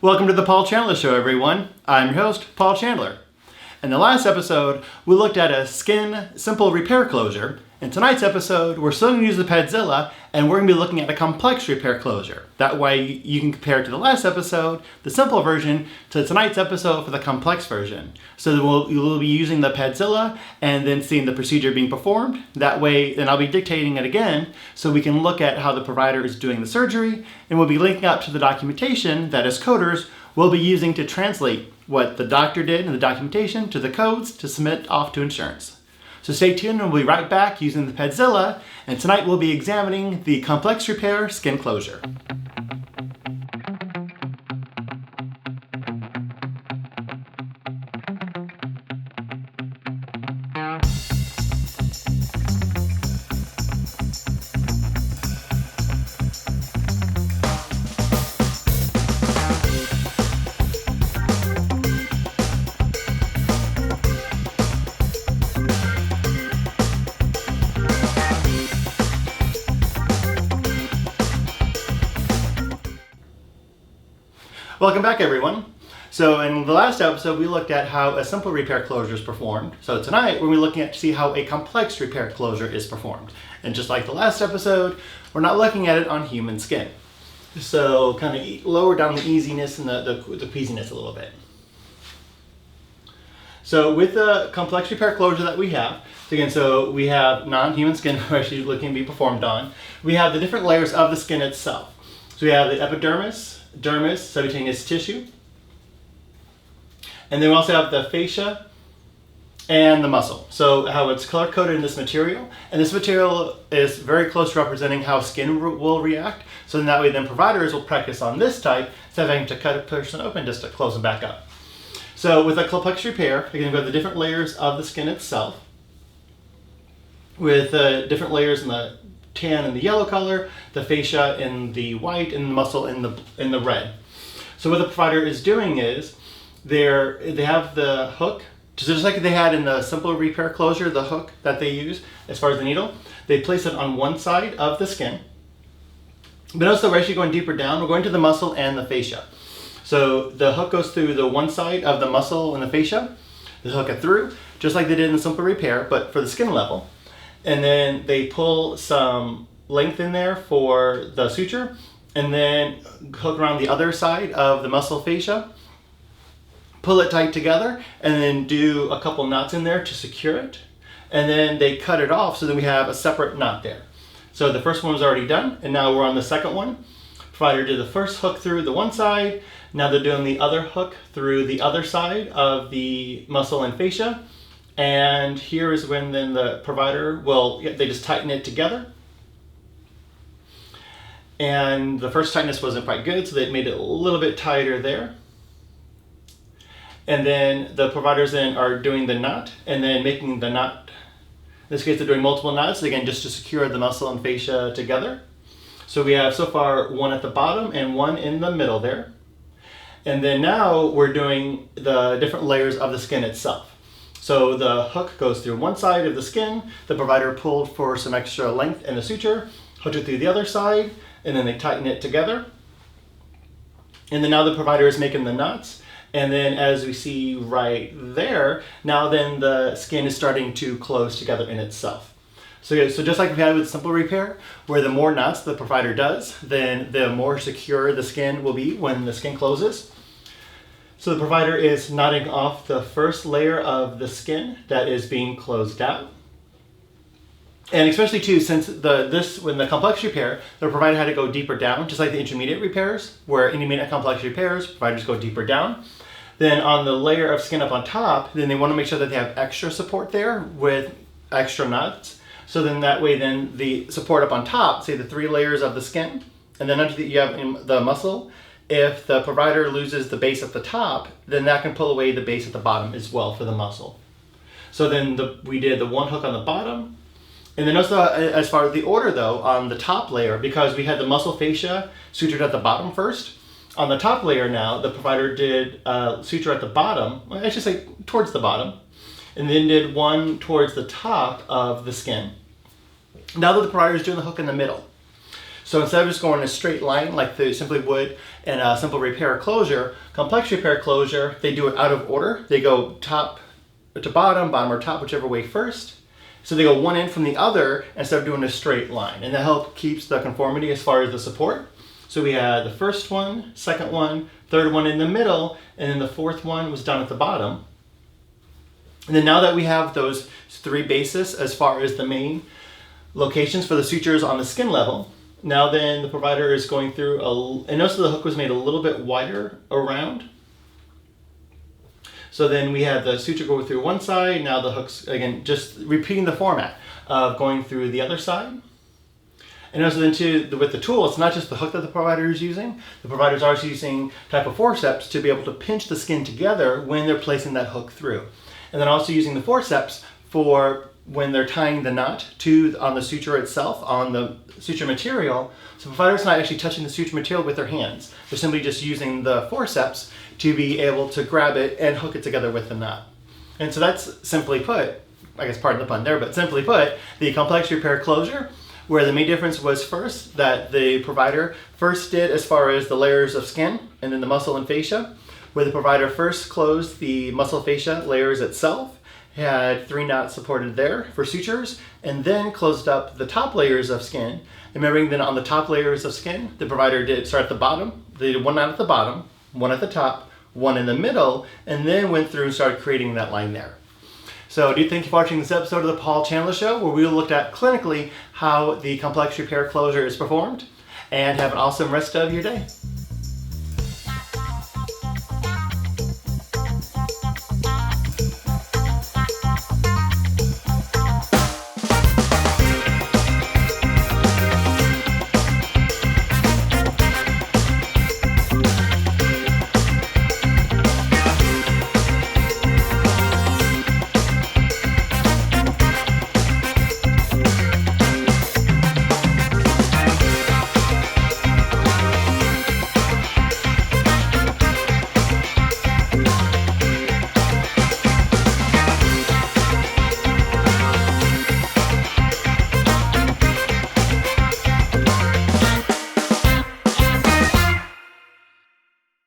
Welcome to the Paul Chandler Show, everyone. I'm your host, Paul Chandler. In the last episode, we looked at a skin simple repair closure. In tonight's episode, we're still going to use the Padzilla, and we're going to be looking at a complex repair closure. That way you can compare it to the last episode, the simple version, to tonight's episode for the complex version. So we'll be using the Padzilla and then seeing the procedure being performed. That way, then I'll be dictating it again so we can look at how the provider is doing the surgery, and we'll be linking up to the documentation that as coders, we'll be using to translate what the doctor did in the documentation to the codes to submit off to insurance. So stay tuned and we'll be right back using the Padzilla, and tonight we'll be examining the complex repair skin closure. Welcome back, everyone. So in the last episode, we looked at how a simple repair closure is performed. So tonight, we're looking at to see how a complex repair closure is performed. And just like the last episode, we're not looking at it on human skin. So kind of lower down the easiness and the queasiness a little bit. So with the complex repair closure that we have, so we have non-human skin we're actually looking to be performed on. We have the different layers of the skin itself. So we have the epidermis, dermis, subcutaneous tissue. And then we also have the fascia and the muscle. So how it's color coded in this material. And this material is very close to representing how skin will react. So then that way then providers will practice on this type instead of having to cut a person open just to close them back up. So with a complex repair, you're going to go to the different layers of the skin itself with different layers in the tan and the yellow color, the fascia in the white, and the muscle in the red. So what the provider is doing is they have the hook, just like they had in the simple repair closure, the hook that they use as far as the needle. They place it on one side of the skin. But also we're actually going deeper down. We're going to the muscle and the fascia. So the hook goes through the one side of the muscle and the fascia. They hook it through, just like they did in the simple repair, but for the skin level. And then they pull some length in there for the suture, and then hook around the other side of the muscle fascia, pull it tight together, and then do a couple knots in there to secure it. And then they cut it off so that we have a separate knot there. So the first one was already done, and now we're on the second one. Provider did the first hook through the one side, now they're doing the other hook through the other side of the muscle and fascia. And here is when then the provider they just tighten it together. And the first tightness wasn't quite good, so they made it a little bit tighter there. And then the providers then are doing the knot, and then making the knot. In this case, they're doing multiple knots, again, just to secure the muscle and fascia together. So we have so far one at the bottom and one in the middle there. And then now we're doing the different layers of the skin itself. So the hook goes through one side of the skin, the provider pulled for some extra length in the suture, hooked it through the other side, and then they tighten it together. And then now the provider is making the knots. And then as we see right there, now then the skin is starting to close together in itself. So just like we had with simple repair, where the more knots the provider does, then the more secure the skin will be when the skin closes. So the provider is knotting off the first layer of the skin that is being closed out. And especially too, since when the complex repair, the provider had to go deeper down, just like the intermediate repairs, where intermediate complex repairs, providers go deeper down. Then on the layer of skin up on top, then they want to make sure that they have extra support there with extra knots. So then that way then the support up on top, say the 3 layers of the skin, and then underneath you have the muscle. If the provider loses the base at the top, then that can pull away the base at the bottom as well for the muscle. So then we did the one hook on the bottom. And then also as far as the order though, on the top layer, because we had the muscle fascia sutured at the bottom first, on the top layer now, the provider did suture at the bottom, I should say towards the bottom, and then did one towards the top of the skin. Now that the provider is doing the hook in the middle. So instead of just going in a straight line like they simply would in a simple repair closure, complex repair closure, they do it out of order. They go top to bottom, bottom or top, whichever way first. So they go one end from the other instead of doing a straight line. And that helps keeps the conformity as far as the support. So we had the first one, second one, third one in the middle, and then the fourth one was down at the bottom. And then now that we have those 3 bases as far as the main locations for the sutures on the skin level, now then the provider is going through, and notice the hook was made a little bit wider around. So then we had the suture go through one side, now the hooks, again, just repeating the format of going through the other side. And also then too, with the tool, it's not just the hook that the provider is using. The provider is also using type of forceps to be able to pinch the skin together when they're placing that hook through. And then also using the forceps for when they're tying the knot on the suture itself, on the suture material. So the provider's not actually touching the suture material with their hands. They're simply just using the forceps to be able to grab it and hook it together with the knot. And so that's simply put, I guess pardon the pun there, but simply put, the complex repair closure, where the main difference was first that the provider first did as far as the layers of skin and then the muscle and fascia, where the provider first closed the muscle fascia layers itself, had 3 knots supported there for sutures, and then closed up the top layers of skin. Remembering then on the top layers of skin, the provider did start at the bottom, they did 1 knot at the bottom, 1 at the top, 1 in the middle, and then went through and started creating that line there. So thank you for watching this episode of the Paul Chandler Show, where we looked at clinically how the complex repair closure is performed. And have an awesome rest of your day.